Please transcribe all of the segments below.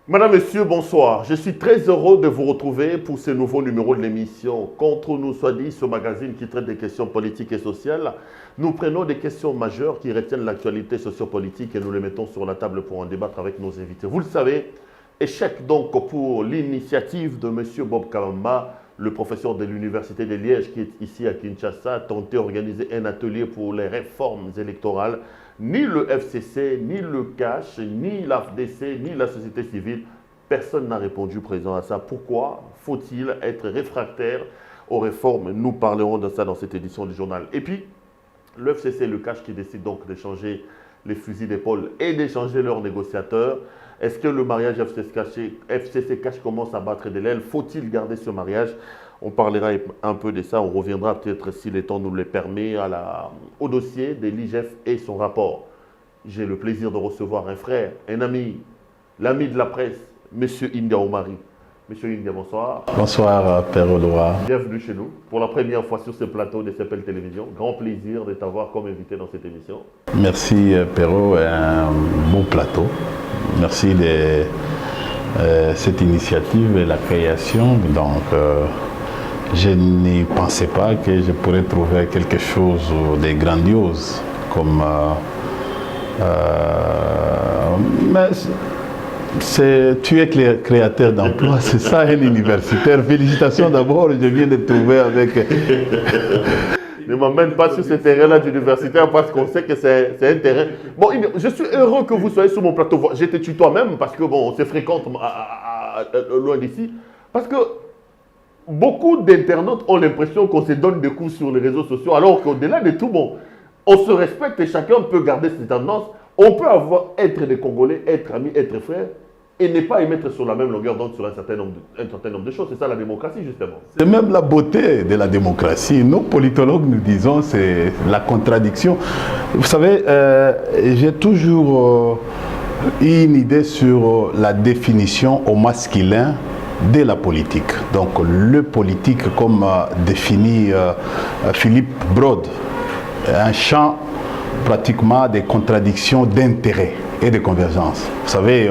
Madame, Monsieur, bonsoir. Je suis très heureux de vous retrouver pour ce nouveau numéro de l'émission Contre nous soit dit, ce magazine qui traite des questions politiques et sociales. Nous prenons des questions majeures qui retiennent l'actualité sociopolitique et nous les mettons sur la table pour en débattre avec nos invités. Vous le savez, échec donc pour l'initiative de Monsieur Bob Kawamba, le professeur de l'Université de Liège qui est ici à Kinshasa, tenté d'organiser un atelier pour les réformes électorales. Ni le FCC, ni le CACH, ni l'AFDC, ni la société civile, personne n'a répondu présent à ça. Pourquoi faut-il être réfractaire aux réformes? Nous parlerons de ça dans cette édition du journal. Et puis, le FCC et le CACH qui décident donc d'échanger les fusils d'épaule et d'échanger leurs négociateurs. Est-ce que le mariage FCC-CACH commence à battre de l'aile? Faut-il garder ce mariage? On parlera un peu de ça, on reviendra peut-être si le temps nous le permet au dossier de l'IGF et son rapport. J'ai le plaisir de recevoir un frère, un ami, l'ami de la presse, M. India Omari. Monsieur India, bonsoir. Bonsoir, Père Odoa. Bienvenue chez nous pour la première fois sur ce plateau de CPL Télévision. Grand plaisir de t'avoir comme invité dans cette émission. Merci, Perro, un beau plateau. Merci de cette initiative et la création. Donc, je n'y pensais pas que je pourrais trouver quelque chose de grandiose comme... mais tu es créateur d'emploi, c'est ça un universitaire. Félicitations d'abord, je viens de trouver avec... Ne m'emmène pas sur ce terrain-là d'universitaire parce qu'on sait que c'est un terrain... Bon, je suis heureux que vous soyez sur mon plateau. Je te tutoie même parce que bon, on se fréquente loin d'ici. Parce que beaucoup d'internautes ont l'impression qu'on se donne des coups sur les réseaux sociaux alors qu'au-delà de tout, bon, on se respecte et chacun peut garder ses tendances. On peut être des Congolais, être amis, être frères et ne pas y mettre sur la même longueur d'onde sur un certain nombre de choses. C'est ça la démocratie, justement. C'est même la beauté de la démocratie. Nous, politologues, nous disons c'est la contradiction. Vous savez, j'ai toujours eu une idée sur la définition au masculin de la politique. Donc, le politique, comme définit Philippe Brod, un champ pratiquement des contradictions d'intérêts et de convergence. Vous savez,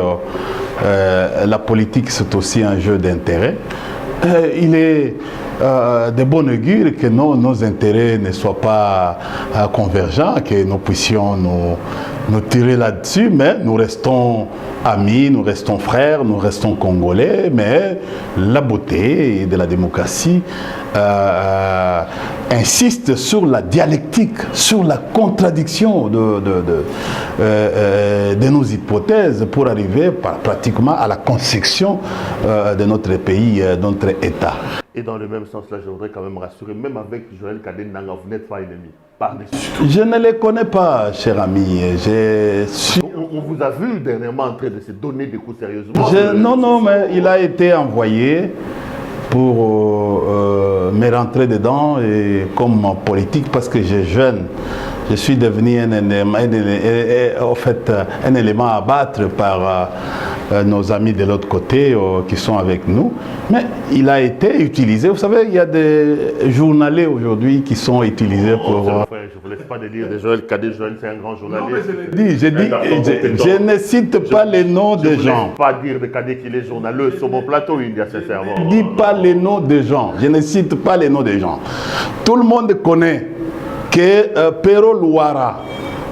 la politique, c'est aussi un jeu d'intérêts. Il est de bon augure que nos intérêts ne soient pas convergents, que nous puissions nous tirer là-dessus, mais nous restons amis, nous restons frères, nous restons congolais, mais la beauté de la démocratie insiste sur la dialectique, sur la contradiction de nos hypothèses pour arriver pratiquement à la conception de notre pays, de notre État. Et dans le même sens, là, je voudrais quand même rassurer, même avec Joël Kadennanga, vous n'êtes pas ennemi. Je ne les connais pas, cher ami. On vous a vu dernièrement en train de se donner des coups sérieusement. Non, mais il a été envoyé pour me rentrer dedans et comme politique parce que j'ai jeune. Je suis devenu un élément à battre par nos amis de l'autre côté qui sont avec nous. Mais il a été utilisé. Vous savez, il y a des journalistes aujourd'hui qui sont utilisés pour... je ne vous laisse pas de dire de Joël Cadet. Joël, c'est un grand journaliste. Je ne cite pas les noms des gens. Je ne laisse pas dire de Cadet qu'il est journaliste sur mon plateau, il y a sincèrement. Je ne dis pas les noms des gens. Je ne cite pas les noms des gens. Tout le monde connaît que Pero Louara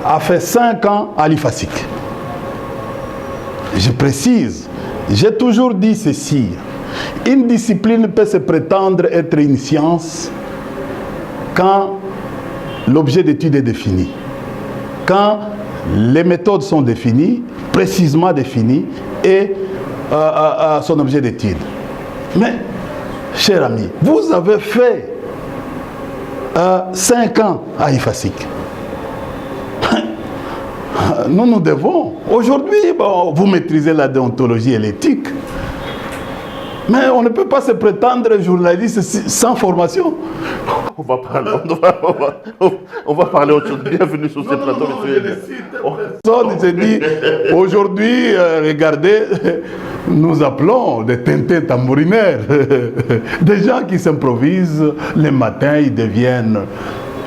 a fait 5 ans à l'IFASIC. Je précise, j'ai toujours dit ceci, une discipline peut se prétendre être une science quand l'objet d'étude est défini, quand les méthodes sont définies, précisément définies, et son objet d'étude. Mais, cher ami, vous avez fait 5 ans à IFASIC. Nous devons. Aujourd'hui, bon, vous maîtrisez la déontologie et l'éthique. Mais on ne peut pas se prétendre journaliste sans formation. On va parler autre chose. Bienvenue sur ce plateau, monsieur. Personne se dit, aujourd'hui, regardez, nous appelons des Tintins tambourinaires. Des gens qui s'improvisent, les matins, ils deviennent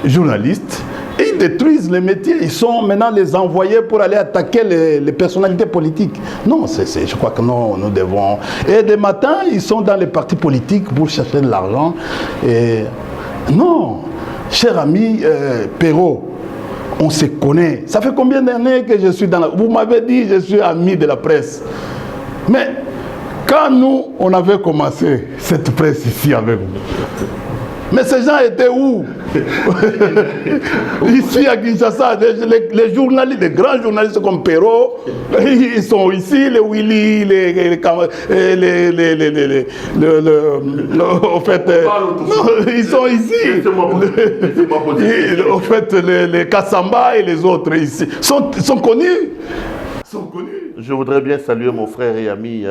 journalistes. Ils détruisent les métiers. Ils sont maintenant les envoyés pour aller attaquer les personnalités politiques. Non, je crois que non, nous devons... Et des matins, ils sont dans les partis politiques pour chercher de l'argent. Et non, cher ami Perrault, on se connaît. Ça fait combien d'années que je suis dans la... Vous m'avez dit, je suis ami de la presse. Mais quand nous, on avait commencé cette presse ici avec vous, mais ces gens étaient où? Ici à Kinshasa, les journalistes, les grands journalistes comme Perrault, ils sont ici, les Willy, au fait, ils sont ici. Au fait, les Kassamba et les autres ici sont connus. Je voudrais bien saluer mon frère et ami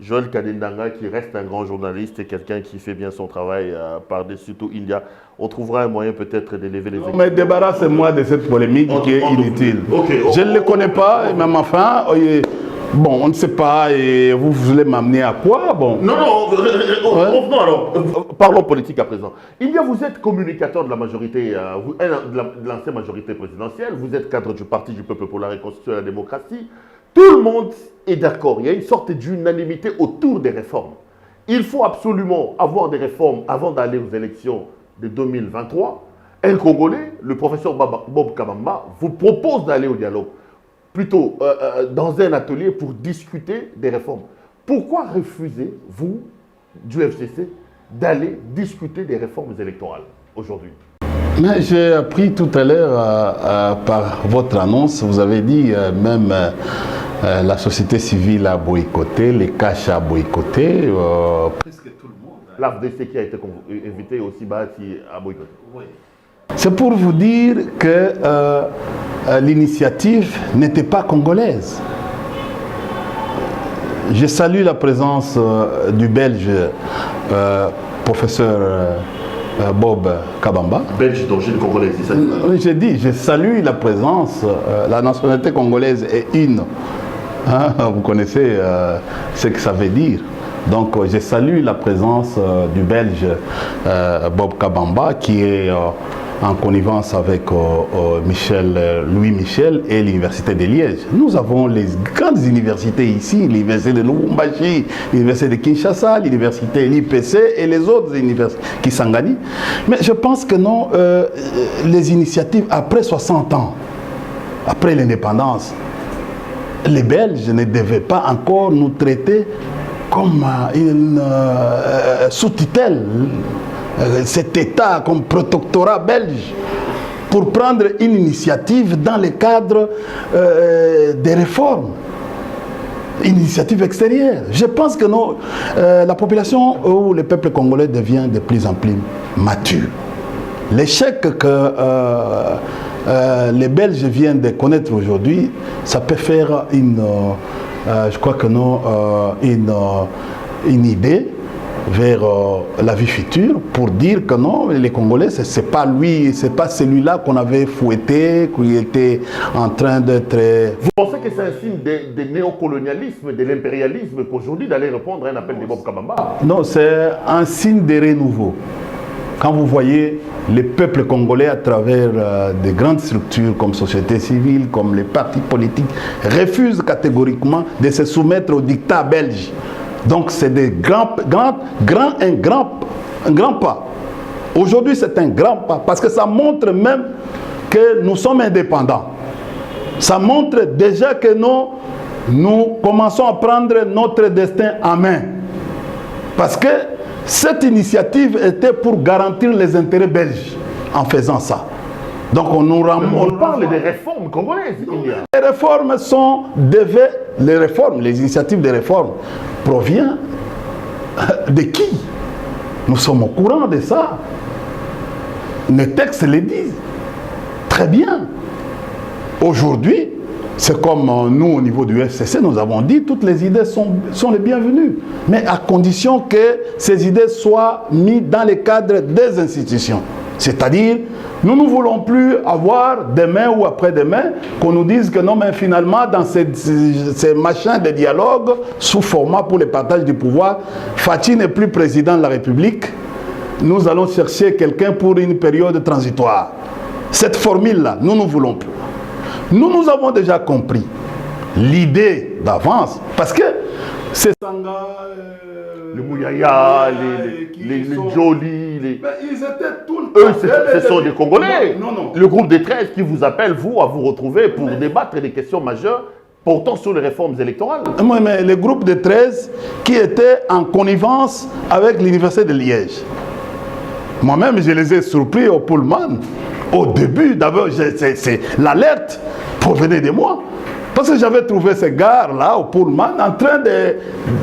Joël Kadindanga, qui reste un grand journaliste et quelqu'un qui fait bien son travail par-dessus tout India. On trouvera un moyen peut-être d'élever les... Mais débarrassez-moi de cette polémique qui est inutile. Je ne le connais pas, et même enfin, bon, on ne sait pas, et vous voulez m'amener à quoi? Bon. Non, revenons alors. Parlons politique à présent. India, vous êtes communicateur de la majorité, de l'ancienne majorité présidentielle, vous êtes cadre du Parti du Peuple pour la Reconstruction et la Démocratie. Tout le monde est d'accord. Il y a une sorte d'unanimité autour des réformes. Il faut absolument avoir des réformes avant d'aller aux élections de 2023. Un Congolais, le professeur Bob Kabamba, vous propose d'aller au dialogue, plutôt dans un atelier pour discuter des réformes. Pourquoi refusez-vous, du FCC, d'aller discuter des réformes électorales aujourd'hui? Mais j'ai appris tout à l'heure par votre annonce, vous avez dit même la société civile a boycotté, les caches a boycotté. Presque tout le monde. L'AFDC qui a été invité aussi a boycotté. Oui. C'est pour vous dire que l'initiative n'était pas congolaise. Je salue la présence du Belge professeur Bob Kabamba. Belge d'origine congolaise, c'est ça? J'ai dit, je salue la présence. La nationalité congolaise est une. Hein, vous connaissez ce que ça veut dire. Donc, je salue la présence du Belge Bob Kabamba qui est en connivence avec Louis Michel et l'Université de Liège. Nous avons les grandes universités ici, l'Université de Lubumbashi, l'Université de Kinshasa, l'Université l'IPC et les autres universités qui s'engagent. Mais je pense que non, les initiatives après 60 ans, après l'indépendance, les Belges ne devaient pas encore nous traiter comme une sous-tutelle, cet État comme protectorat belge, pour prendre une initiative dans le cadre des réformes, une initiative extérieure. Je pense que non, la population ou le peuple congolais devient de plus en plus mature. L'échec que les Belges viennent de connaître aujourd'hui, ça peut faire je crois que non, une idée vers la vie future pour dire que non, les Congolais, c'est pas lui, c'est pas celui-là qu'on avait fouetté, qui était en train d'être... Vous pensez que c'est un signe de néocolonialisme, de l'impérialisme qu'aujourd'hui d'aller répondre à un appel de Bob Kabamba? Non, c'est un signe de renouveau. Quand vous voyez les peuples congolais à travers des grandes structures comme société civile, comme les partis politiques, refusent catégoriquement de se soumettre au dictat belge. Donc c'est un grand pas. Aujourd'hui c'est un grand pas parce que ça montre même que nous sommes indépendants. Ça montre déjà que nous commençons à prendre notre destin en main. Parce que cette initiative était pour garantir les intérêts belges en faisant ça. Donc on parle des réformes congolaises. Les réformes les initiatives de réforme proviennent de qui? Nous sommes au courant de ça. Les textes les disent. Très bien. Aujourd'hui, c'est comme nous au niveau du FCC, nous avons dit toutes les idées sont les bienvenues. Mais à condition que ces idées soient mises dans le cadre des institutions. C'est-à-dire, nous ne voulons plus avoir demain ou après-demain qu'on nous dise que non, mais finalement, dans ces machins de dialogue, sous format pour le partage du pouvoir, Fathi n'est plus président de la République. Nous allons chercher quelqu'un pour une période transitoire. cette formule-là, nous ne voulons plus. Nous avons déjà compris l'idée d'avance, parce que c'est Sanga, les Mouyaya, les Jolis, ils étaient tout le eux, temps. ce sont des Congolais. Non. Le groupe des 13 qui vous appelle, vous, à vous retrouver pour débattre des questions majeures portant sur les réformes électorales. Mais le groupe de 13 qui était en connivence avec l'Université de Liège. Moi-même, je les ai surpris au Pullman. Au début, d'abord, c'est l'alerte provenait de moi. Parce que j'avais trouvé ces gars-là au Pullman en train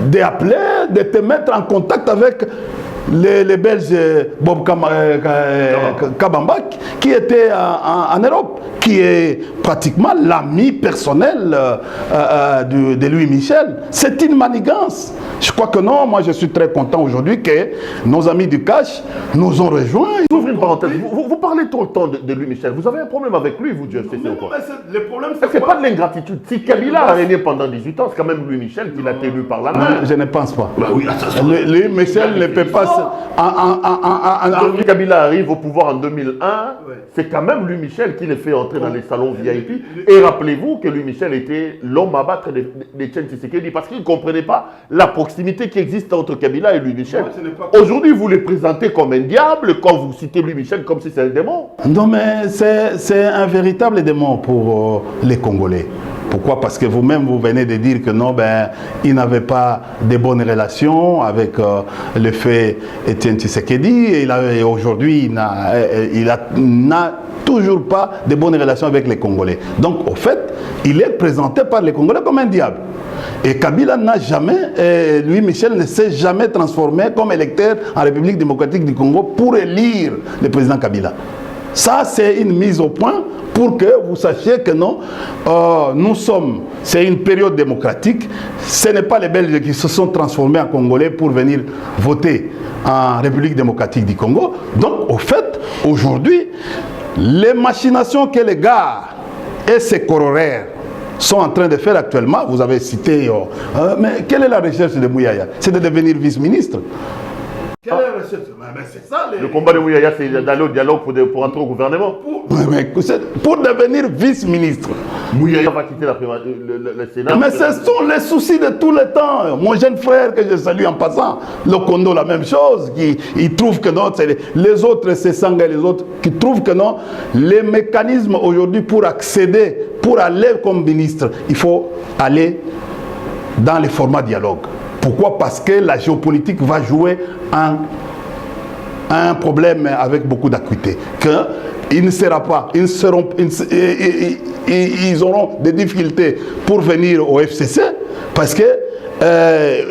d'appeler, de te mettre en contact avec les Belges Bob Kabamba qui était en Europe, qui est pratiquement l'ami personnel de Louis Michel. C'est une manigance. Je crois que non, moi je suis très content aujourd'hui que nos amis du Cash nous ont rejoints. J'ouvre une parenthèse. Vous parlez tout le temps de Louis Michel. Vous avez un problème avec lui, vous, du FCC ou quoi? Le problème, c'est pas de l'ingratitude. Si Kabila a régné pendant 18 ans, c'est quand même Louis Michel qui l'a élu par la main. Je ne pense pas. Bah oui, Louis Michel ne peut pas... Kabila arrive au pouvoir en 2001, c'est quand même Louis Michel qui les fait entrer dans les salons VIP. Et rappelez-vous que Louis Michel était l'homme à battre d'Etienne Tshisekedi parce qu'il ne comprenait pas la proximité qui existe entre Kabila et Louis Michel. Aujourd'hui, vous les présentez comme un diable quand vous citez Louis Michel comme si c'était un démon. Non, mais c'est un véritable démon pour les Congolais. Pourquoi? Parce que vous-même, vous venez de dire que non, il n'avait pas de bonnes relations avec le fait Etienne Tshisekedi. Et aujourd'hui, il n'a toujours pas de bonnes relations avec les Congolais. Donc, au fait, il est présenté par les Congolais comme un diable. Et Kabila n'a jamais, Louis Michel ne s'est jamais transformé comme électeur en République démocratique du Congo pour élire le président Kabila. Ça, c'est une mise au point pour que vous sachiez que non, c'est une période démocratique. Ce n'est pas les Belges qui se sont transformés en Congolais pour venir voter en République démocratique du Congo. Donc, au fait, aujourd'hui, les machinations que les gars et ses corollaires sont en train de faire actuellement, vous avez cité, mais quelle est la recherche de Mouyaya? C'est de devenir vice-ministre. Quelle est la recherche? C'est ça, le combat de Mouyaya, c'est d'aller au dialogue pour entrer au gouvernement. Pour devenir vice-ministre. Mouyaya va quitter le Sénat. Mais ce sont les soucis de tout le temps. Mon jeune frère que je salue en passant, le Kondo, la même chose. Il trouve que non, les autres, c'est Sanga et les autres, qui trouvent que non, les mécanismes aujourd'hui pour accéder, pour aller comme ministre, il faut aller dans les formats dialogue. Pourquoi? Parce que la géopolitique va jouer un problème avec beaucoup d'acuité. Il ne sera pas, ils auront des difficultés pour venir au FCC parce que,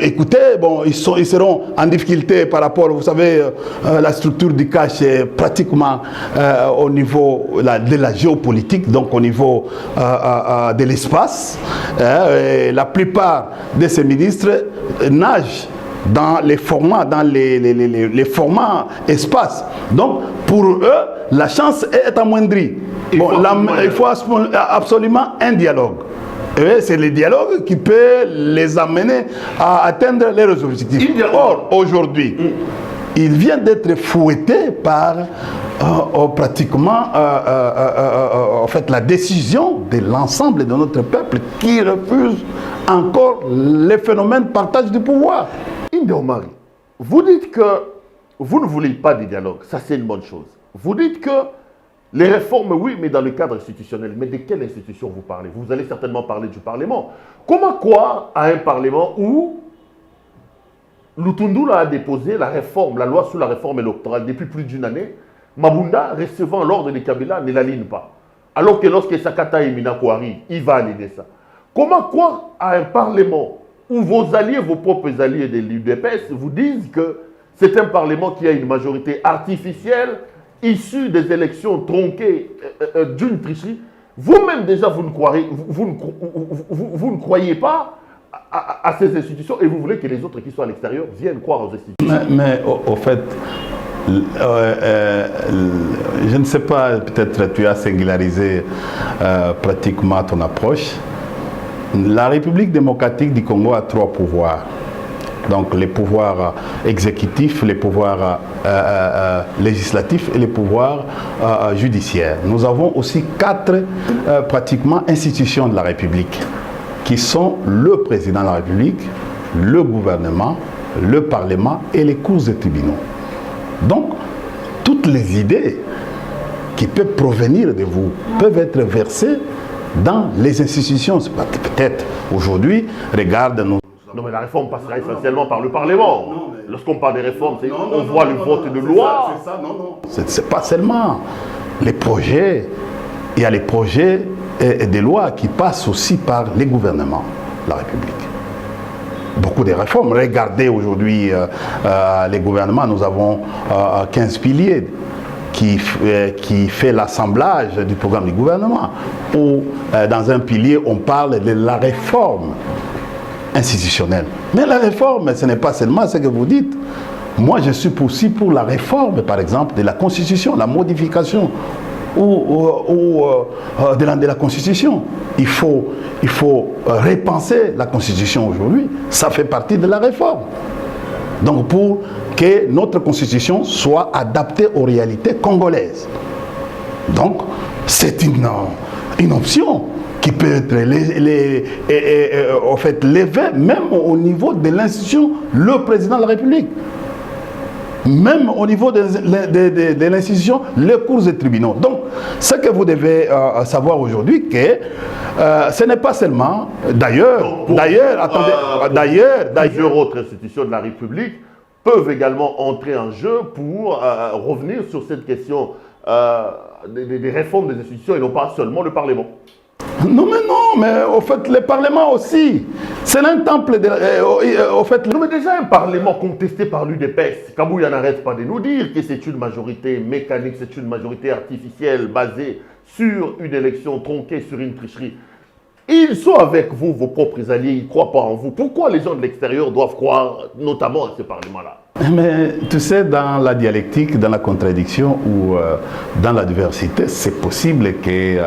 écoutez, bon, ils seront en difficulté par rapport, vous savez, la structure du cash est pratiquement au niveau de la géopolitique, donc au niveau de l'espace. La plupart de ces ministres nagent dans les formats, les formats espace. Donc, pour eux, la chance est amoindrie. Il faut absolument un dialogue. C'est le dialogue qui peut les amener à atteindre leurs objectifs. Or, aujourd'hui, il vient d'être fouetté par pratiquement en fait, la décision de l'ensemble de notre peuple qui refuse encore les phénomènes de partage du pouvoir. Inde Omari, vous dites que vous ne voulez pas de dialogue, ça c'est une bonne chose. Vous dites que les réformes, oui, mais dans le cadre institutionnel. Mais de quelle institution vous parlez? Vous allez certainement parler du Parlement. Comment quoi à un Parlement où Lutundula a déposé la réforme, la loi sur la réforme électorale depuis plus d'une année, Mabunda, recevant l'ordre de Kabila, ne l'aligne pas. Alors que lorsque Sakata et Minako arrivent, il va aligner ça. Comment quoi à un Parlement où vos alliés, vos propres alliés de l'UDPS vous disent que c'est un Parlement qui a une majorité artificielle, issue des élections tronquées d'une tricherie? Vous-même déjà, vous ne croyez pas à ces institutions et vous voulez que les autres qui sont à l'extérieur viennent croire aux institutions. Mais au fait, je ne sais pas, peut-être tu as singularisé pratiquement ton approche. La République démocratique du Congo a 3 pouvoirs. Donc les pouvoirs exécutifs, les pouvoirs législatifs et les pouvoirs judiciaires. Nous avons aussi 4 pratiquement institutions de la République qui sont le président de la République, le gouvernement, le Parlement et les cours et tribunaux. Donc, toutes les idées qui peuvent provenir de vous peuvent être versées dans les institutions. Peut-être aujourd'hui, regarde nos... Non, mais la réforme passera essentiellement par le Parlement. Lorsqu'on parle des réformes, on voit le vote de loi. C'est ça, non. C'est pas seulement les projets. Il y a les projets et des lois qui passent aussi par les gouvernements de la République. Beaucoup de réformes. Regardez aujourd'hui les gouvernements, nous avons 15 piliers qui fait l'assemblage du programme du gouvernement. Où dans un pilier, on parle de la réforme institutionnelle. Mais la réforme, ce n'est pas seulement ce que vous dites. Moi, je suis aussi pour la réforme, par exemple, de la Constitution, la modification de la Constitution. Il faut repenser la Constitution aujourd'hui. Ça fait partie de la réforme. Donc, pour que notre Constitution soit adaptée aux réalités congolaises. Donc, c'est une option qui peut être levée même au niveau de l'institution, le président de la République. Même au niveau de l'institution, les cours et tribunaux. Donc, ce que vous devez savoir aujourd'hui, que ce n'est pas seulement, d'ailleurs, plusieurs autres institutions de la République peuvent également entrer en jeu pour revenir sur cette question des réformes des institutions et non pas seulement le Parlement. Non, mais au fait, le Parlement aussi, c'est un temple au fait... Non, mais déjà un Parlement contesté par l'UDPS. Kabouya n'arrête pas de nous dire que c'est une majorité mécanique, c'est une majorité artificielle basée sur une élection tronquée sur une tricherie. Ils sont avec vous, vos propres alliés, ils ne croient pas en vous. Pourquoi les gens de l'extérieur doivent croire notamment à ce Parlement-là? Mais tu sais, dans la dialectique, dans la contradiction ou dans la diversité, c'est possible que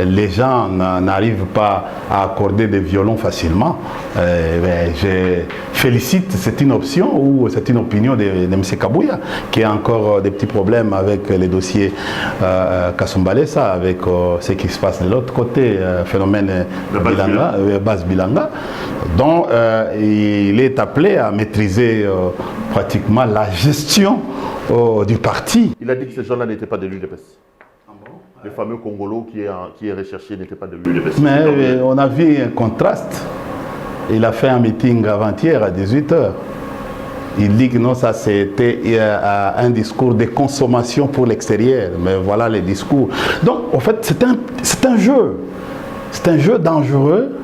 les gens n'arrivent pas à accorder des violons facilement. Je félicite, c'est une option ou c'est une opinion de M. Kabouya qui a encore des petits problèmes avec les dossiers Kasumbalesa, avec ce qui se passe de l'autre côté, phénomène Bas Bilanga, dont il est appelé à maîtriser pratiquement la gestion du parti. Il a dit que ces gens-là n'étaient pas de l'UDPS. Le fameux Congolo qui est recherché n'était pas de l'UDPS. Mais on a vu un contraste. Il a fait un meeting avant-hier à 18h. Il dit que non, ça c'était un discours de consommation pour l'extérieur. Mais voilà les discours. Donc, en fait, c'est un jeu. C'est un jeu dangereux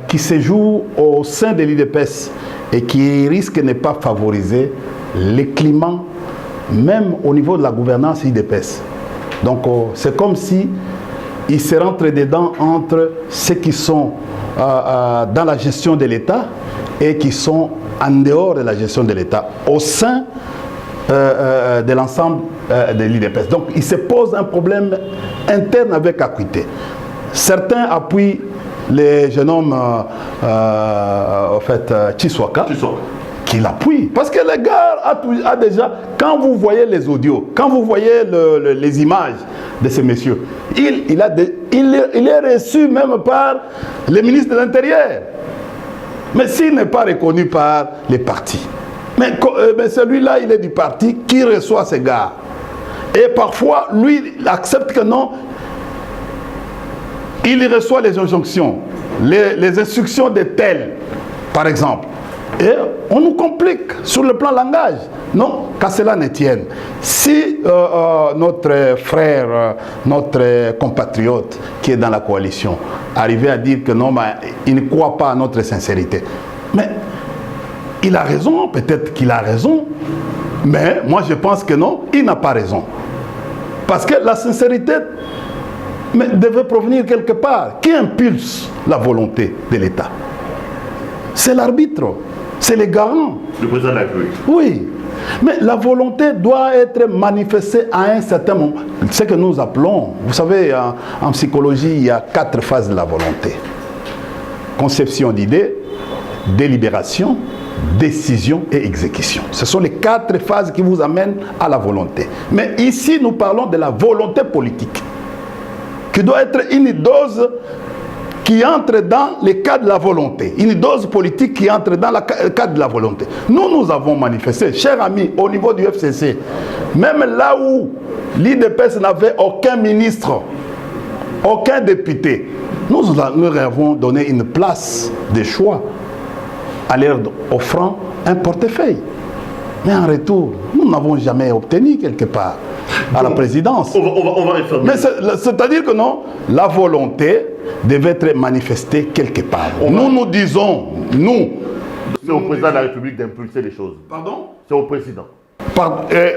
qui se joue au sein de l'UDPS et qui risque de ne pas favoriser les climats, même au niveau de la gouvernance UDPS. Donc, c'est comme si il se rentre dedans entre ceux qui sont dans la gestion de l'État et qui sont en dehors de la gestion de l'État, au sein de l'ensemble de l'UDPS. Donc, il se pose un problème interne avec Acuité. Certains appuient les jeunes hommes, Chiswaka, qui l'appuient. Parce que le gars a déjà, quand vous voyez les audios, quand vous voyez les images de ces messieurs, il est reçu même par le ministre de l'Intérieur. Mais s'il n'est pas reconnu par les partis. Mais celui-là, il est du parti qui reçoit ces gars. Et parfois, lui, il accepte que non. Il reçoit les injonctions, les instructions de tel, par exemple. Et on nous complique sur le plan langage. Non, qu'à cela ne tienne. Si notre frère, notre compatriote qui est dans la coalition arrivait à dire que non, il ne croit pas à notre sincérité. Mais il a raison, peut-être qu'il a raison. Mais moi je pense que non, il n'a pas raison. Parce que la sincérité devait provenir quelque part. Qui impulse la volonté de l'État? C'est l'arbitre, c'est les garants. Le président de la République. Oui, mais la volonté doit être manifestée à un certain moment. Ce que nous appelons, vous savez, en psychologie, il y a 4 phases de la volonté. Conception d'idées, délibération, décision et exécution. Ce sont les 4 phases qui vous amènent à la volonté. Mais ici, nous parlons de la volonté politique, qui doit être une dose qui entre dans le cadre de la volonté. Une dose politique qui entre dans le cadre de la volonté. Nous avons manifesté, chers amis, au niveau du FCC, même là où l'IDPS n'avait aucun ministre, aucun député, nous avons donné une place de choix à leur offrant un portefeuille. Mais en retour, nous n'avons jamais obtenu quelque part à la présidence. On va réformer. Mais c'est-à-dire que non, la volonté devait être manifestée quelque part. Nous disons, nous. C'est au président de la République d'impulser les choses. Pardon? C'est au président.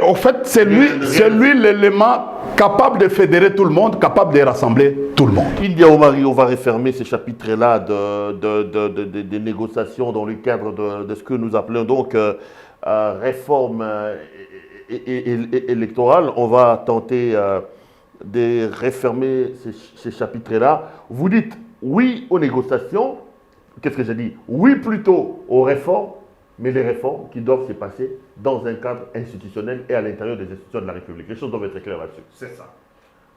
Au fait, c'est lui l'élément capable de fédérer tout le monde, capable de rassembler tout le monde. Il y a Omari, on va refermer ces chapitres-là de négociations dans le cadre de ce que nous appelons donc réforme électorale. On va tenter de refermer ces chapitres-là. Vous dites oui aux négociations. Qu'est-ce que j'ai dit? Oui plutôt aux réformes, mais les réformes qui doivent se passer dans un cadre institutionnel et à l'intérieur des institutions de la République. Les choses doivent être claires là-dessus. C'est ça.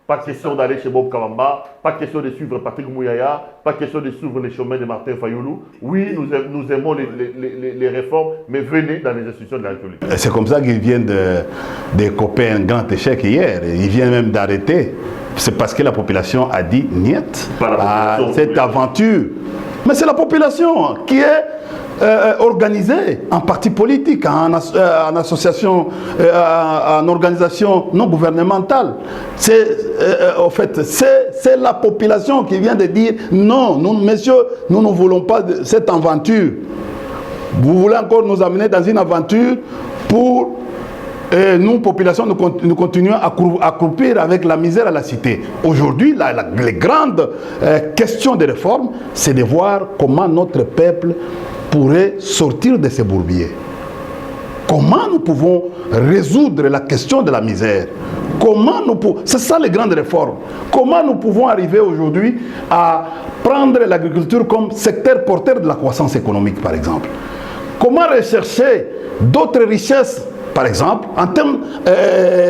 Pas question d'aller chez Bob Kawamba, pas question de suivre Patrick Mouyaya, pas question de suivre les chemins de Martin Fayoulou. Oui, nous aimons les réformes, mais venez dans les institutions de la République. C'est comme ça qu'ils viennent de copier un grand échec hier. Ils viennent même d'arrêter. C'est parce que la population a dit niet à cette aventure. Mais c'est la population qui est organisée en parti politique, en association, en organisation non gouvernementale. En fait, c'est la population qui vient de dire non, nous, messieurs, nous ne voulons pas de cette aventure. Vous voulez encore nous amener dans une aventure pour nous, population, nous continuons à croupir avec la misère à la cité. Aujourd'hui, les grandes questions de réforme, c'est de voir comment notre peuple pourrait sortir de ces bourbiers. Comment nous pouvons résoudre la question de la misère? Comment nous pouvons... C'est ça les grandes réformes. Comment nous pouvons arriver aujourd'hui à prendre l'agriculture comme secteur porteur de la croissance économique, par exemple? Comment rechercher d'autres richesses, par exemple, en termes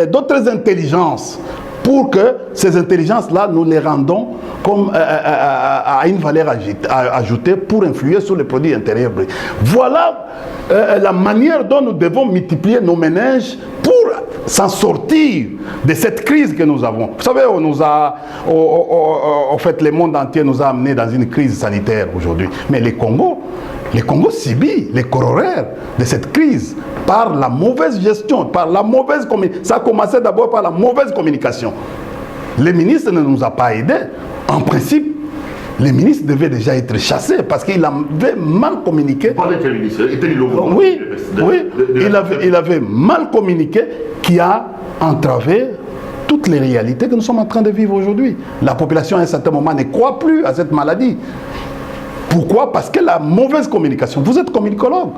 d'autres intelligences, pour que ces intelligences-là, nous les rendons comme à une valeur ajoutée pour influer sur les produits intérieurs bruts. Voilà la manière dont nous devons multiplier nos ménages pour s'en sortir de cette crise que nous avons. Vous savez, on nous a, en fait, le monde entier nous a amenés dans une crise sanitaire aujourd'hui. Mais le Congo subit les corollaires de cette crise par la mauvaise gestion, par la mauvaise communication. Ça a commencé d'abord par la mauvaise communication. Le ministre ne nous a pas aidés. En principe, le ministre devait déjà être chassé parce qu'il avait mal communiqué. Oui, il avait mal communiqué qui a entravé toutes les réalités que nous sommes en train de vivre aujourd'hui. La population à un certain moment ne croit plus à cette maladie. Pourquoi? Parce que la mauvaise communication, vous êtes communicologue,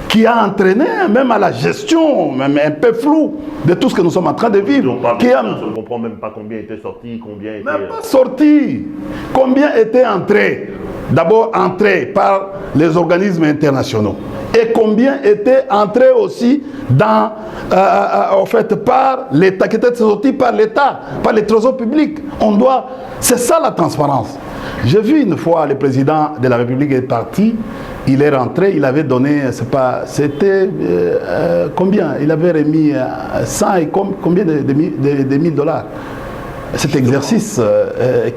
qui a entraîné même à la gestion, même un peu floue, de tout ce que nous sommes en train de vivre. Je ne comprends même pas combien était sorti, combien était... Même pas sorti. Combien était entré? D'abord entré par les organismes internationaux. Et combien était entré aussi dans, en fait, par l'État, qui était sorti par l'État, par les trésors publics. C'est ça la transparence. J'ai vu une fois le président de la République est parti, il est rentré, il avait donné, c'était combien? Il avait remis 100 et combien de $1000. Cet exercice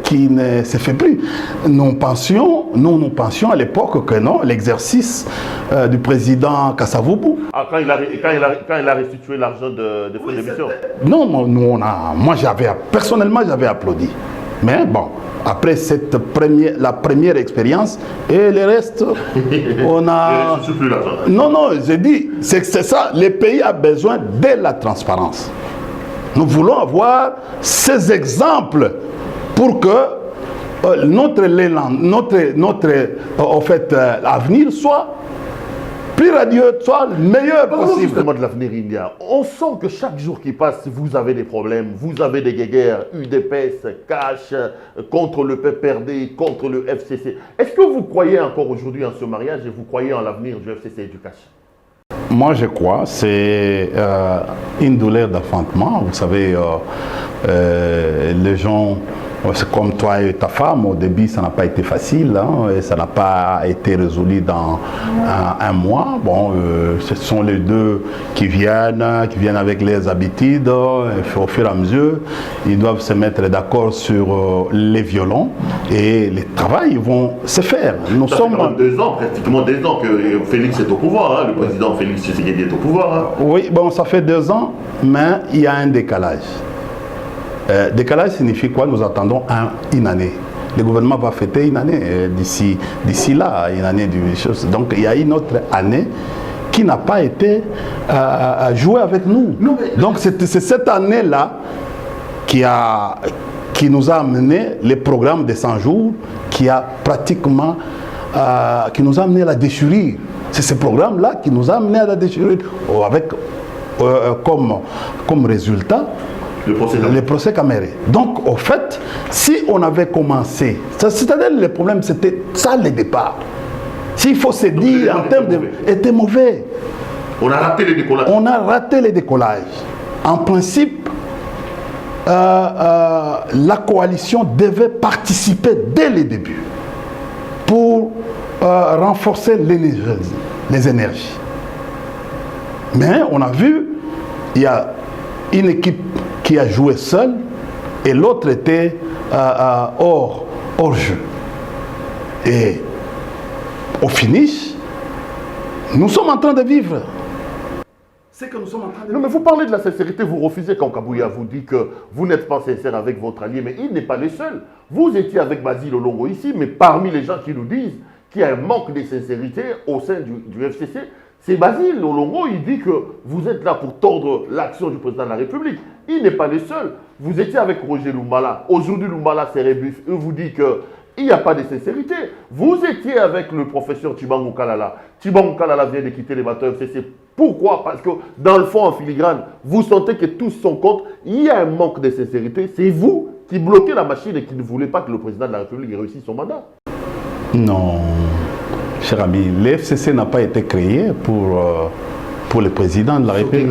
qui ne se fait plus. Nous pensions à l'époque que non, l'exercice du président Kassavubu. Ah, quand il a restitué l'argent de frais d'émission. Non, moi personnellement j'avais applaudi. Mais bon, après la première expérience et le reste, on a... Non, j'ai dit, c'est ça, le pays a besoin de la transparence. Nous voulons avoir ces exemples pour que notre en fait, avenir soit plus radieux, soit le meilleur Parlons possible. justement de l'avenir indien. On sent que chaque jour qui passe, vous avez des problèmes, vous avez des guéguerres, UDPS, Cash, contre le PPRD, contre le FCC. Est-ce que vous croyez encore aujourd'hui en ce mariage et vous croyez en l'avenir du FCC et du Cash? Moi, je crois, c'est une douleur d'enfantement. Vous savez, les gens, c'est comme toi et ta femme, au début, ça n'a pas été facile, hein, et ça n'a pas été résolu dans un mois. Bon, ce sont les deux qui viennent avec les habitudes, au fur et à mesure, ils doivent se mettre d'accord sur les violons, et les travails vont se faire. Nous Ça sommes... fait quand même 2 ans, pratiquement 2 ans que Félix est au pouvoir, hein, le président Félix Tshisekedi est au pouvoir. Hein. Oui, bon, ça fait 2 ans, mais il y a un décalage. Décalage signifie quoi? Nous attendons une année. Le gouvernement va fêter une année d'ici là, une année du chose. Donc il y a une autre année qui n'a pas été jouée avec nous. Non, mais... Donc c'est cette année-là qui nous a amené les programmes de 100 jours, qui a pratiquement qui nous a amené à la déchirure. C'est ce programme-là qui nous a amené à la déchirure, avec comme résultat le procès Caméré. Donc, au fait, si on avait commencé, c'est-à-dire le problème, c'était ça le départ. S'il faut se dire, en termes de... était mauvais. On a raté les décollages. On a raté les décollages. En principe, la coalition devait participer dès le début pour renforcer les énergies. Mais on a vu, il y a une équipe qui a joué seule et l'autre était hors jeu. Et au finish, nous sommes en train de vivre. C'est que nous sommes en train de... Non, mais vous parlez de la sincérité, vous refusez quand Kabouya vous dit que vous n'êtes pas sincère avec votre allié, mais il n'est pas le seul. Vous étiez avec Basile Olongo ici, mais parmi les gens qui nous disent qu'il y a un manque de sincérité au sein du FCC, c'est Basile Olongo, il dit que vous êtes là pour tordre l'action du président de la République. Il n'est pas le seul. Vous étiez avec Roger Lumbala. Aujourd'hui, Lumbala s'est rebuffé. Il vous dit qu'il n'y a pas de sincérité. Vous étiez avec le professeur Tshibangou Kalala. Tshibangou Kalala vient de quitter les bateaux FCC. Pourquoi? Parce que dans le fond, en filigrane, vous sentez que tous sont contre. Il y a un manque de sincérité. C'est vous qui bloquez la machine et qui ne voulez pas que le président de la République réussisse son mandat. Non. Cher ami, le FCC n'a pas été créé pour le président de la République.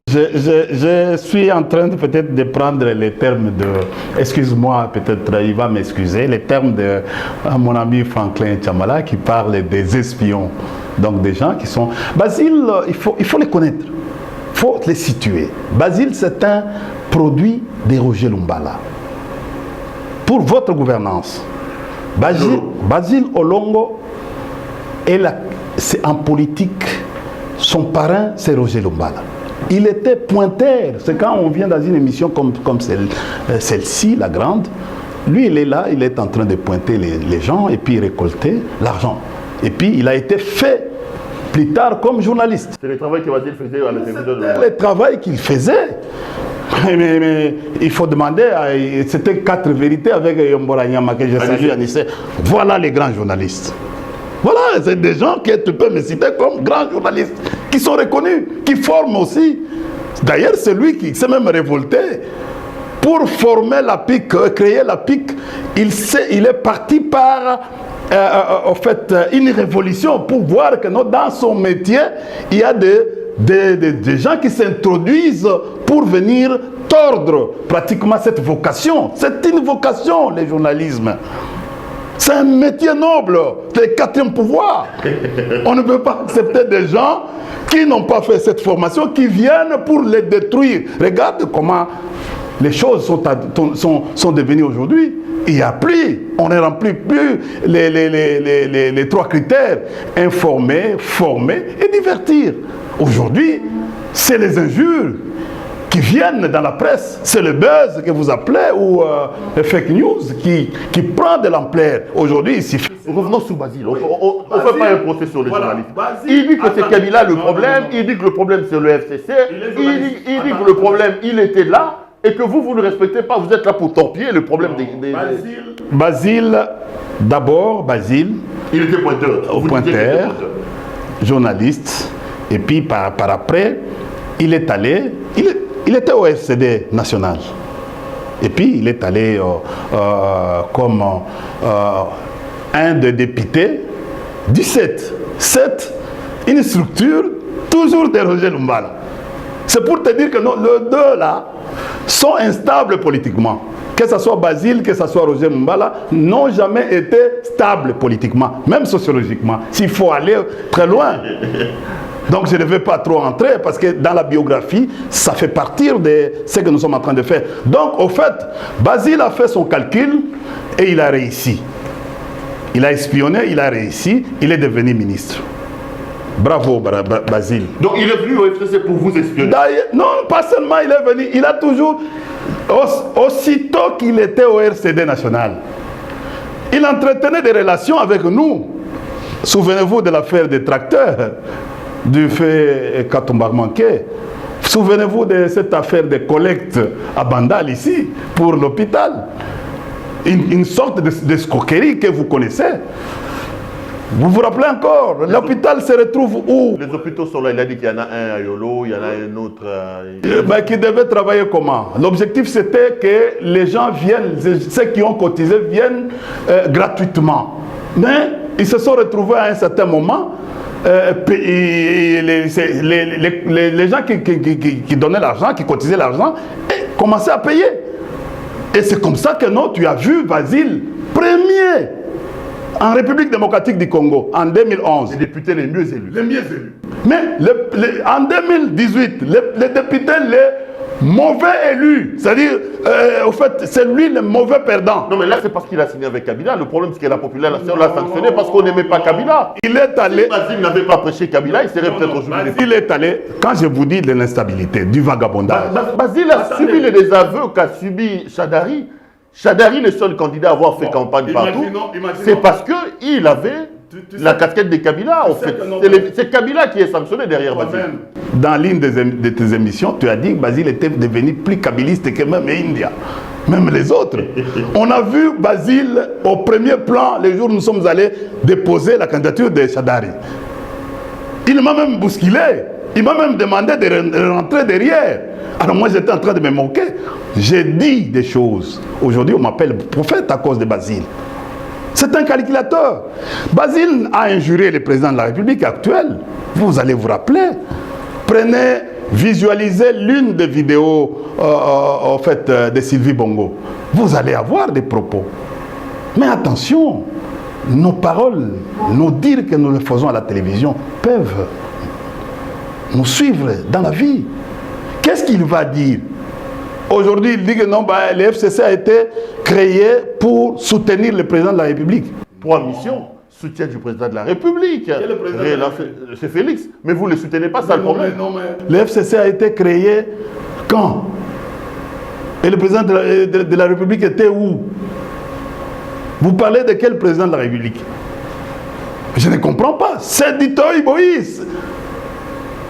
Je suis en train peut-être de prendre les termes de... Excuse-moi, peut-être il va m'excuser. Les termes de mon ami Franklin Chamala qui parle des espions. Donc des gens qui sont... Basile, il faut les connaître. Il faut les situer. Basile, c'est un produit de Roger Lumbala. Pour votre gouvernance, Basile Olongo, c'est en politique, son parrain, c'est Roger Lumbala. Il était pointeur. C'est quand on vient dans une émission comme celle-ci, la grande, lui, il est là, il est en train de pointer les gens et puis récolter l'argent. Et puis, il a été fait plus tard comme journaliste. C'est le travail que Basile faisait à la télévision. Le travail qu'il faisait. Mais il faut demander, c'était 4 vérités avec Yombora Nyama que j'ai salué à Nice. Voilà les grands journalistes. Voilà, c'est des gens que tu peux me citer comme grands journalistes, qui sont reconnus, qui forment aussi. D'ailleurs, c'est lui qui s'est même révolté. Pour former la PIC, créer la PIC, il est parti par en fait, une révolution pour voir que dans son métier, il y a des gens qui s'introduisent pour venir tordre pratiquement cette vocation. C'est une vocation, le journalisme. C'est un métier noble, c'est le 4e pouvoir. On ne peut pas accepter des gens qui n'ont pas fait cette formation, qui viennent pour les détruire. Regarde comment les choses sont devenues aujourd'hui. Il n'y a plus, on ne remplit plus les 3 critères. Informer, former et divertir. Aujourd'hui, c'est les injures. qui viennent dans la presse. C'est le buzz que vous appelez ou le fake news qui prend de l'ampleur. Aujourd'hui, il suffit. Revenons sur Basile. On ne fait pas un procès sur les journalistes. Il dit que c'est Kabila le problème, il dit que le problème c'est le FCC, il dit que le problème il était là et que vous ne respectez pas, vous êtes là pour torpiller le problème des... Basile, d'abord, Basile. Il était pointeur. Au pointeur, journaliste, et puis par après, il est allé, il était au RCD national. Et puis il est allé comme un des députés du 7, une structure toujours de Roger Lumbala. C'est pour te dire que les deux là sont instables politiquement. Que ce soit Basile, que ce soit Roger Lumbala, n'ont jamais été stables politiquement, même sociologiquement, s'il faut aller très loin. Donc je ne vais pas trop entrer parce que dans la biographie, ça fait partie de ce que nous sommes en train de faire. Donc au fait, Basile a fait son calcul et il a réussi. Il a espionné, il a réussi, il est devenu ministre. Bravo Basile. Donc il est venu au FCC pour vous espionner? Non, pas seulement il est venu, il a toujours, aussitôt qu'il était au RCD national, il entretenait des relations avec nous. Souvenez-vous de l'affaire des tracteurs, du fait Katumba manqué. Souvenez-vous de cette affaire de collecte à Bandal ici, pour l'hôpital. Une sorte d'escroquerie que vous connaissez. Vous vous rappelez encore? L'hôpital se retrouve où? Les hôpitaux sont là, il a dit qu'il y en a un à Yolo, il y en a un autre... qui devait travailler comment? L'objectif c'était que les gens viennent, ceux qui ont cotisé viennent gratuitement. Mais ils se sont retrouvés à un certain moment, les gens qui donnaient l'argent, qui cotisaient l'argent, commençaient à payer. Et c'est comme ça que non, tu as vu Basile, premier en République démocratique du Congo, en 2011. Les députés les mieux élus. Les mieux élus. Mais en 2018, les députés les mauvais élus, c'est-à-dire, au fait, c'est lui le mauvais perdant. Non mais là c'est parce qu'il a signé avec Kabila. Le problème c'est que la population l'a sanctionné parce qu'on n'aimait pas Kabila. Il est allé... Si Basile n'avait pas prêché Kabila, il serait peut-être aujourd'hui... Il est allé, quand je vous dis de l'instabilité, du vagabondage... Basile a subi les désaveux qu'a subi Chadari. Chadari, le seul candidat à avoir fait campagne partout, c'est parce qu'il avait la casquette de Kabila. En fait. C'est Kabila qui est sanctionné derrière Basile. Dans l'une de tes émissions, tu as dit que Basile était devenu plus kabiliste que même India, même les autres. On a vu Basile au premier plan les jours où nous sommes allés déposer la candidature de Chadari. Il m'a même bousculé. Il m'a même demandé de rentrer derrière. Alors moi j'étais en train de me moquer. J'ai dit des choses. Aujourd'hui on m'appelle prophète à cause de Basile. C'est un calculateur. Basile a injurié le président de la République actuelle. Vous allez vous rappeler. Prenez, visualisez l'une des vidéos en fait, de Sylvie Bongo. Vous allez avoir des propos. Mais attention, nos paroles, nos dires que nous le faisons à la télévision peuvent nous suivre dans la vie. Qu'est-ce qu'il va dire? Aujourd'hui, il dit que non, le FCC a été créé pour soutenir le président de la République. Pour mission, soutien du président de la République. C'est Félix. Mais vous ne le soutenez pas, ça le problème. Le FCC a été créé quand? Et le président de la République était où? Vous parlez de quel président de la République? Je ne comprends pas. C'est Ditoy Moïse.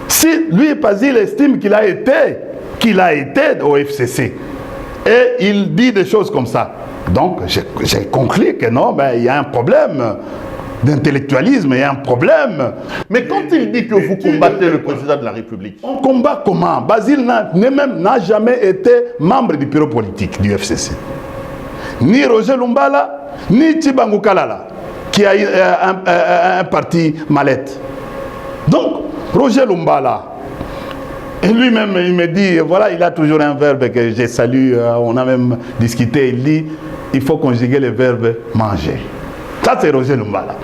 Si lui, Basile, estime qu'il a été au FCC, et il dit des choses comme ça, donc j'ai conclu que non, il y a un problème d'intellectualisme, il y a un problème. Mais quand il dit que vous combattez le président de la République, on combat comment? Basile n'a jamais été membre du bureau politique du FCC. Ni Roger Lumbala, ni Tshibangou Kalala, qui a un parti mallette. Donc, Roger Lumbala, et lui-même, il me dit, voilà, il a toujours un verbe que j'ai salué, on a même discuté, il dit, il faut conjuguer le verbe manger. Ça, c'est Roger Lumbala.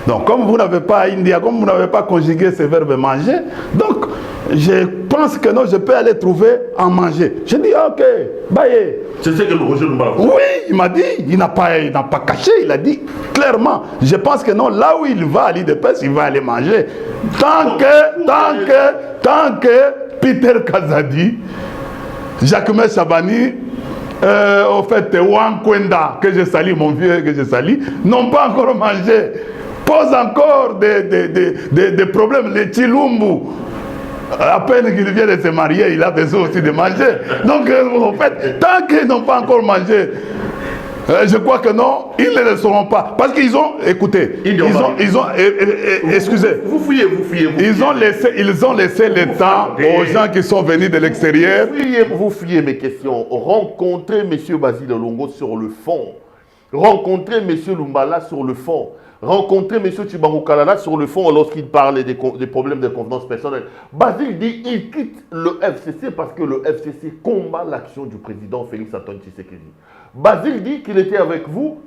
Donc, comme vous n'avez pas India, comme vous n'avez pas conjugué ce verbe manger, donc, je pense que non, je peux aller trouver en manger. Je dis, ok, baillez. C'est ce que Roger Lumbala. Oui, il m'a dit, il n'a pas caché, il a dit clairement. Je pense que non, là où il va à l'IDPS, il va aller manger. Tant que Peter Kazadi Jacquemin Chabani, au fait, Wan Kwenda, que je salue, mon vieux, que je salue, n'ont pas encore mangé. Pose encore des problèmes. Les Chilumbu, à peine qu'il vient de se marier, il a besoin aussi de manger. Donc, en fait, tant qu'ils n'ont pas encore mangé, je crois que non, ils ne le sauront pas. Parce qu'ils ont, écoutez, excusez. Vous fouillez. Ils ont laissé le temps aux gens qui sont venus de l'extérieur. Vous fouillez mes questions. Rencontrez M. Basile Longo sur le fond. Rencontrez M. Lumbala sur le fond. Rencontrer M. Tchibango Kalala sur le fond lorsqu'il parlait des problèmes de convenance personnelle. Basile dit qu'il quitte le FCC parce que le FCC combat l'action du président Félix Antoine Tshisekedi. Basile dit qu'il était avec vous,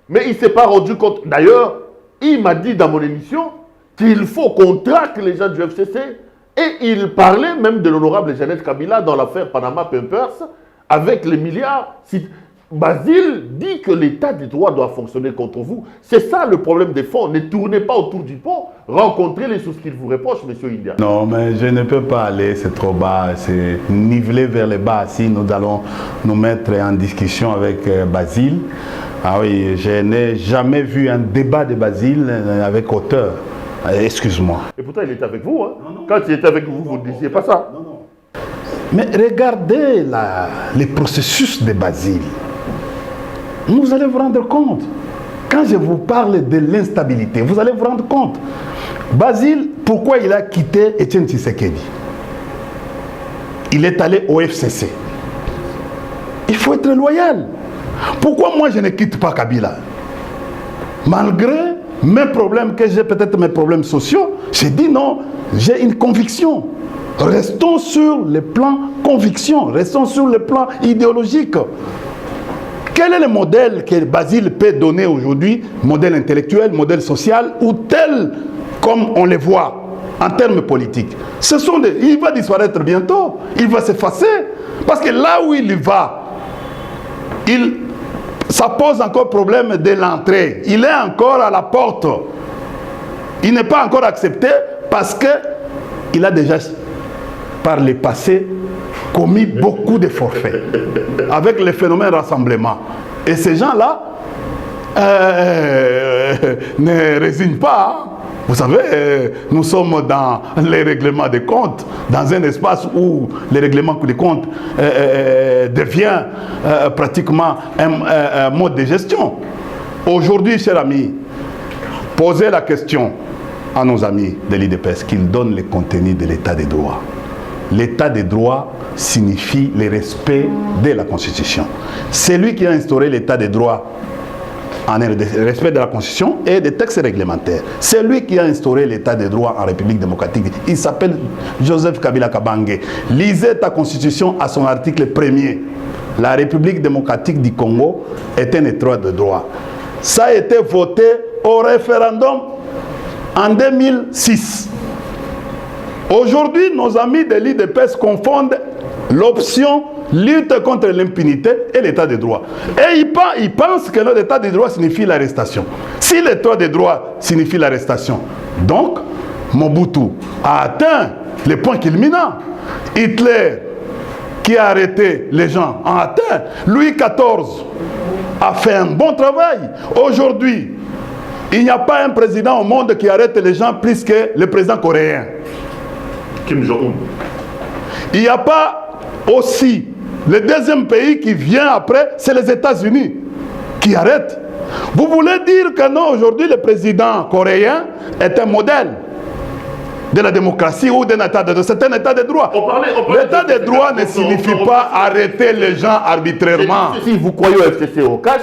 mais il ne s'est pas rendu compte. D'ailleurs, il m'a dit dans mon émission qu'il faut qu'on traque les gens du FCC et il parlait même de l'honorable Jeannette Kabila dans l'affaire Panama Papers avec les milliards. Basile dit que l'état du droit doit fonctionner contre vous. C'est ça le problème des fonds. Ne tournez pas autour du pot. Rencontrez-les sur ce qu'ils vous reprochent, M. India. Non, mais je ne peux pas aller, c'est trop bas. C'est nivelé vers le bas. Si nous allons nous mettre en discussion avec Basile. Ah oui, je n'ai jamais vu un débat de Basile avec hauteur. Excuse-moi. Et pourtant, il était avec vous. Hein? Non. Quand il était avec vous, vous ne disiez pas ça. Non. Mais regardez les processus de Basile. Vous allez vous rendre compte. Quand je vous parle de l'instabilité, vous allez vous rendre compte. Basile, pourquoi il a quitté Etienne Tshisekedi? Il est allé au FCC. Il faut être loyal. Pourquoi moi je ne quitte pas Kabila? Malgré mes problèmes, que j'ai peut-être mes problèmes sociaux, j'ai dit non, j'ai une conviction. Restons sur le plan conviction, restons sur le plan idéologique. Quel est le modèle que Basile peut donner aujourd'hui, modèle intellectuel, modèle social, ou tel comme on les voit en termes politiques? Il va disparaître bientôt, il va s'effacer, parce que là où il va, ça pose encore problème de l'entrée. Il est encore à la porte. Il n'est pas encore accepté parce qu'il a déjà, par le passé, commis beaucoup de forfaits avec le phénomène rassemblement. Et ces gens-là ne résignent pas. Hein. Vous savez, nous sommes dans les règlements des comptes, dans un espace où les règlements des comptes devient pratiquement un mode de gestion. Aujourd'hui, chers amis, posez la question à nos amis de l'IDPS qu'ils donnent le contenu de l'état des droits. L'état des droits signifie le respect de la Constitution. C'est lui qui a instauré l'état des droits en respect de la Constitution et des textes réglementaires. C'est lui qui a instauré l'état des droits en République démocratique. Il s'appelle Joseph Kabila Kabange. Lisez ta Constitution à son article 1er. La République démocratique du Congo est un état de droit. Ça a été voté au référendum en 2006. Aujourd'hui, nos amis de l'IDPS confondent l'option lutte contre l'impunité et l'état de droit. Et ils pensent que l'état de droit signifie l'arrestation. Si l'état de droit signifie l'arrestation, donc Mobutu a atteint les points culminants. Hitler, qui a arrêté les gens, a atteint. Louis XIV a fait un bon travail. Aujourd'hui, il n'y a pas un président au monde qui arrête les gens plus que le président coréen. Kim Jong-un. Il n'y a pas aussi, le deuxième pays qui vient après, c'est les États-Unis qui arrêtent. Vous voulez dire que non, aujourd'hui le président coréen est un modèle de la démocratie ou d'un état de droit? C'est un état de droit. L'état de droit ne signifie pas arrêter les gens arbitrairement. Si vous croyez au FCC au cash,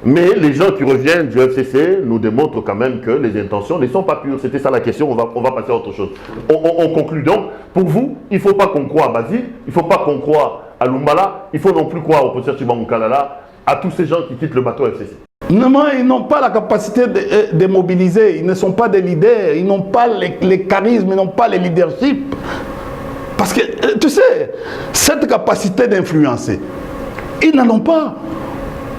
mais les gens qui reviennent du FCC nous démontrent quand même que les intentions ne sont pas pures. C'était ça la question, on va passer à autre chose. On conclut donc. Pour vous, il ne faut pas qu'on croie à Basile, il ne faut pas qu'on croie à Lumbala, il ne faut non plus croire au professeur Tchibango Kalala, à tous ces gens qui quittent le bateau FCC. Non, ils n'ont pas la capacité de mobiliser, ils ne sont pas des leaders, ils n'ont pas les charismes, ils n'ont pas le leadership. Parce que, tu sais, cette capacité d'influencer, ils n'en ont pas.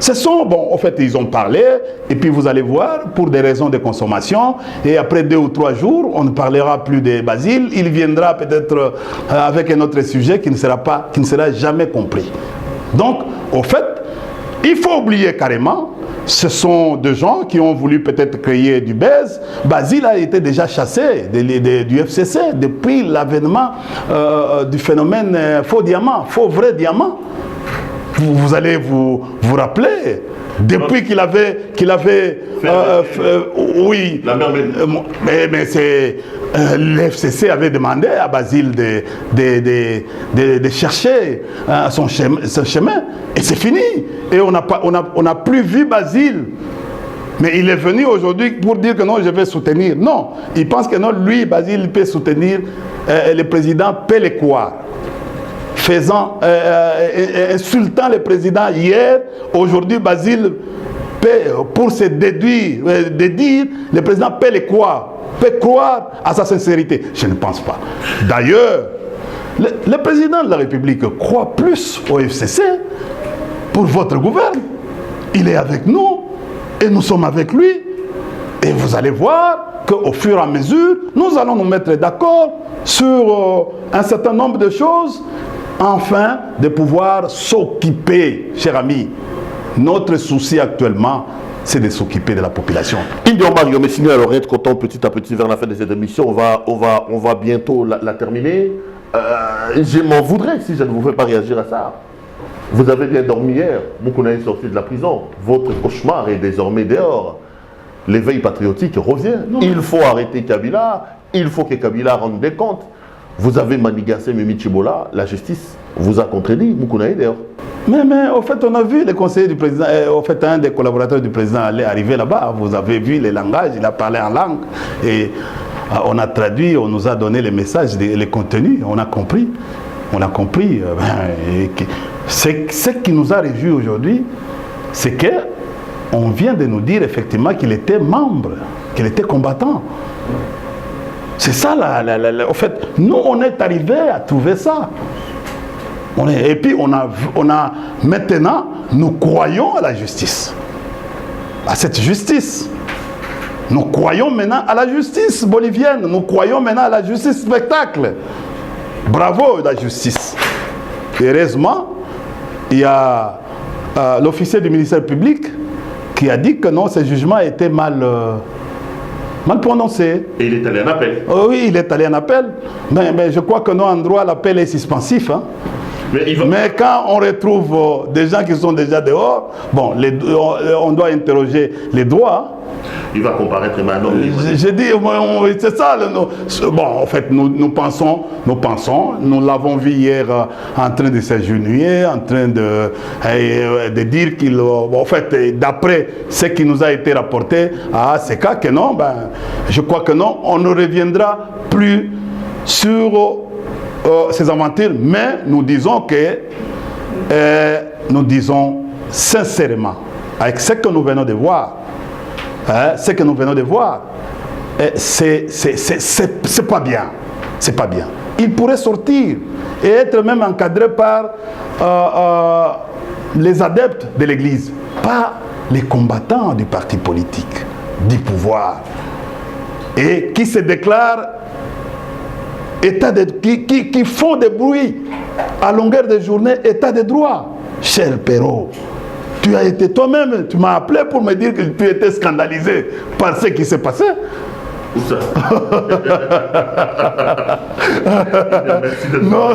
Ce sont, bon, en fait, ils ont parlé, et puis vous allez voir, pour des raisons de consommation, et après 2 ou 3 jours, on ne parlera plus de Basile, il viendra peut-être avec un autre sujet qui ne sera jamais compris. Donc, au fait, il faut oublier carrément, ce sont des gens qui ont voulu peut-être créer du buzz. Basile a été déjà chassé du FCC depuis l'avènement du phénomène faux diamant, faux vrai diamant. Vous allez vous rappeler, depuis qu'il avait oui, mais c'est l'FCC avait demandé à Basile de chercher son chemin, et c'est fini. Et on n'a plus vu Basile. Mais il est venu aujourd'hui pour dire que non, je vais soutenir. Non, il pense que non, lui, Basile, peut soutenir le président Pélécoire. Insultant le président hier, aujourd'hui Basile pour se déduire, le président peut croire à sa sincérité. Je ne pense pas. D'ailleurs, le président de la République croit plus au FCC pour votre gouvernement. Il est avec nous et nous sommes avec lui. Et vous allez voir qu'au fur et à mesure, nous allons nous mettre d'accord sur un certain nombre de choses, enfin de pouvoir s'occuper, cher ami. Notre souci actuellement, c'est de s'occuper de la population. Indio Mario Messina, alors être content petit à petit vers la fin de cette émission, on va bientôt la terminer. Je m'en voudrais si je ne vous fais pas réagir à ça. Vous avez bien dormi hier, Moukouna est sorti de la prison. Votre cauchemar est désormais dehors. L'éveil patriotique revient. Non. Il faut arrêter Kabila, il faut que Kabila rende des comptes. Vous avez manigassé Mimi Chibola, la justice vous a contredit, Moukouna est dehors. Mais au fait, on a vu les conseillers du président, au fait, un des collaborateurs du président allait arriver là-bas. Vous avez vu les langages, il a parlé en langue. Et on a traduit, on nous a donné les messages, les contenus, on a compris. On a compris. Ce qui nous a réjouis aujourd'hui, c'est qu'on vient de nous dire effectivement qu'il était membre, qu'il était combattant. C'est ça, en fait, nous, on est arrivé à trouver ça. Et puis, on a maintenant, nous croyons à la justice. À cette justice. Nous croyons maintenant à la justice bolivienne. Nous croyons maintenant à la justice spectacle. Bravo, la justice. Heureusement, il y a l'officier du ministère public qui a dit que non, ce jugement était mal prononcé. Et il est allé en appel. Oh, oui, il est allé en appel. Mais je crois que non, en droit, l'appel est suspensif. Hein. Mais quand on retrouve des gens qui sont déjà dehors, bon, on doit interroger les droits. Il va comparaître maintenant. J'ai dit, c'est ça. Bon, en fait, nous pensons, nous l'avons vu hier en train de s'agenouiller, en train de dire qu'il, en fait, d'après ce qui nous a été rapporté à ACK, que non, je crois que non, on ne reviendra plus sur ces aventures, mais nous disons sincèrement, avec ce que nous venons de voir, c'est pas bien. C'est pas bien. Il pourrait sortir et être même encadré par les adeptes de l'Église, pas les combattants du parti politique, du pouvoir, et qui se déclarent qui font des bruits à longueur de journée, état de droit. Cher Perrault, tu as été toi-même, tu m'as appelé pour me dire que tu étais scandalisé par ce qui s'est passé. Où ça? Non.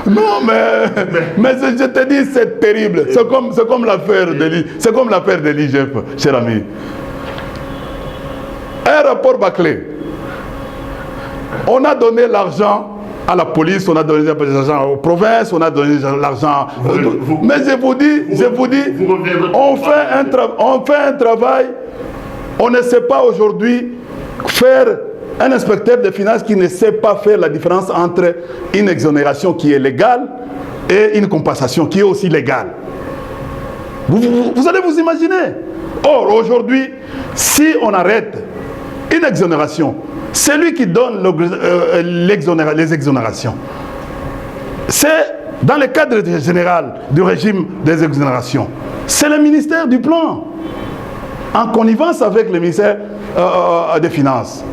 Non, mais je te dis, c'est terrible. C'est comme l'affaire de l'IGF, cher ami. Un rapport bâclé. On a donné l'argent à la police, on a donné l'argent aux provinces, on a donné l'argent... Mais je vous dis, on fait un travail, on ne sait pas aujourd'hui faire un inspecteur des finances qui ne sait pas faire la différence entre une exonération qui est légale et une compensation qui est aussi légale. Vous allez vous imaginer. Or, aujourd'hui, si on arrête une exonération, c'est lui qui donne les exonérations. C'est dans le cadre général du régime des exonérations, c'est le ministère du Plan, en connivence avec le ministère des Finances.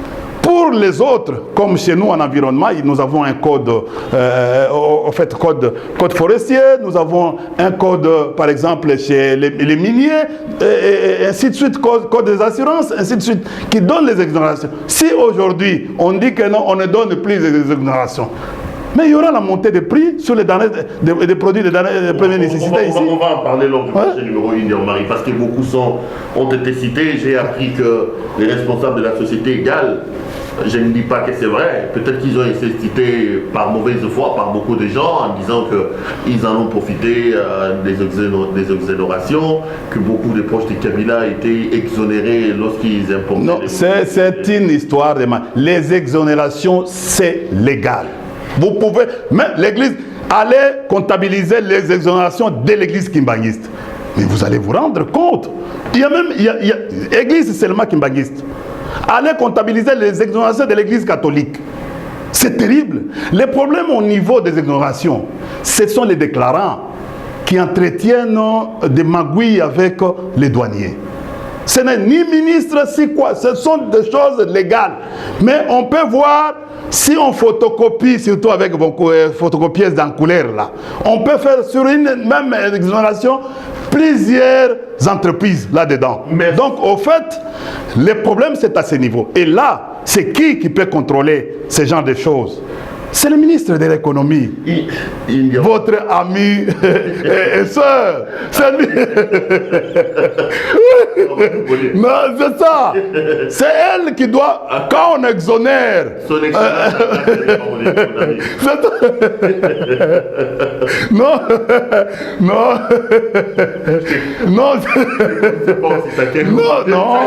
Pour les autres, comme chez nous en environnement, nous avons un code, code forestier, nous avons un code, par exemple, chez les miniers, et ainsi de suite, code des assurances, ainsi de suite, qui donne les exonérations. Si aujourd'hui, on dit que non, on ne donne plus les exonérations, mais il y aura la montée des prix sur les des produits de première nécessité ici. On va en parler lors du prochain numéro India Omari, parce que beaucoup ont été cités. J'ai appris que les responsables de la société égale, je ne dis pas que c'est vrai, peut-être qu'ils ont été cités par mauvaise foi par beaucoup de gens en disant qu'ils en ont profité des exonérations, que beaucoup de proches de Kabila étaient exonérés lorsqu'ils importaient. Non, c'est une histoire de mal. Les exonérations, c'est légal. Vous pouvez, même l'église, allez comptabiliser les exonérations de l'église kimbanguiste. Mais vous allez vous rendre compte. Il y a même, église seulement kimbanguiste. Allez comptabiliser les exonérations de l'église catholique. C'est terrible. Les problèmes au niveau des exonérations, ce sont les déclarants qui entretiennent des magouilles avec les douaniers. Ce n'est ni ministre, si quoi. Ce sont des choses légales. Mais on peut voir, si on photocopie, surtout avec vos photocopieuses en couleur là, on peut faire sur une même exonération plusieurs entreprises là-dedans. Donc, au fait, le problème, c'est à ce niveau. Et là, c'est qui peut contrôler ce genre de choses? C'est le ministre de l'économie, votre ami et soeur. Non, c'est ça. C'est elle qui doit, quand on exonère. Non, non, non,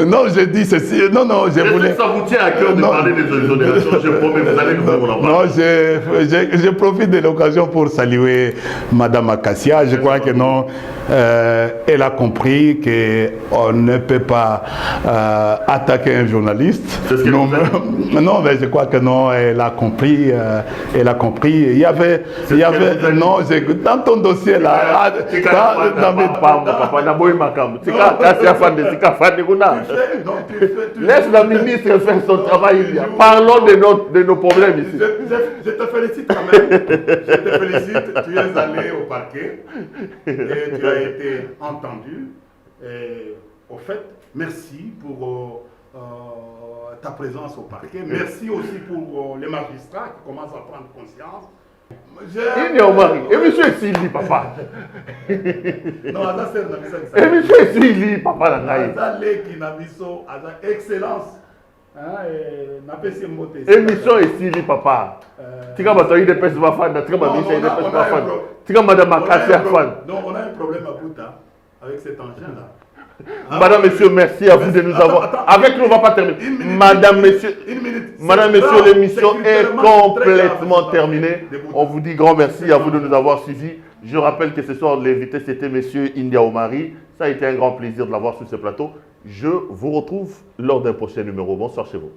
non, j'ai dit ceci. Non, non, je voulais. Ça vous tient à cœur de parler des exonérations, je promets, vous allez nous. Non, je profite de l'occasion pour saluer Madame Akassia. Je crois que non, elle a compris qu'on ne peut pas attaquer un journaliste. Non, mais je crois que non, elle a compris. Elle a compris. Il y avait non, dans ton dossier là. Laisse la ministre faire son travail. Parlons de nos problèmes ici. Je te félicite quand même. Je te félicite. Tu es allé au parquet et tu as été entendu. Et, au fait, merci pour ta présence au parquet. Merci aussi pour les magistrats qui commencent à prendre conscience. India Omari, et monsieur Sili, papa. Non, ça c'est et monsieur Sili, papa, la naïe. Ça qui n'a biso, excellence. Émission est Sili, papa. Tika batoyi de pes bafana, tika babisha de pes bafana. Tika madame Akassia fan. Donc on a un problème à Bouta avec cet engin là. Madame, monsieur, merci à vous de nous avoir. Avec nous, on ne va pas terminer. Madame, monsieur, l'émission est complètement terminée. On vous dit grand merci à vous de nous avoir suivis. Je rappelle que ce soir, l'invité, c'était monsieur India Omari. Ça a été un grand plaisir de l'avoir sur ce plateau. Je vous retrouve lors d'un prochain numéro. Bonsoir chez vous.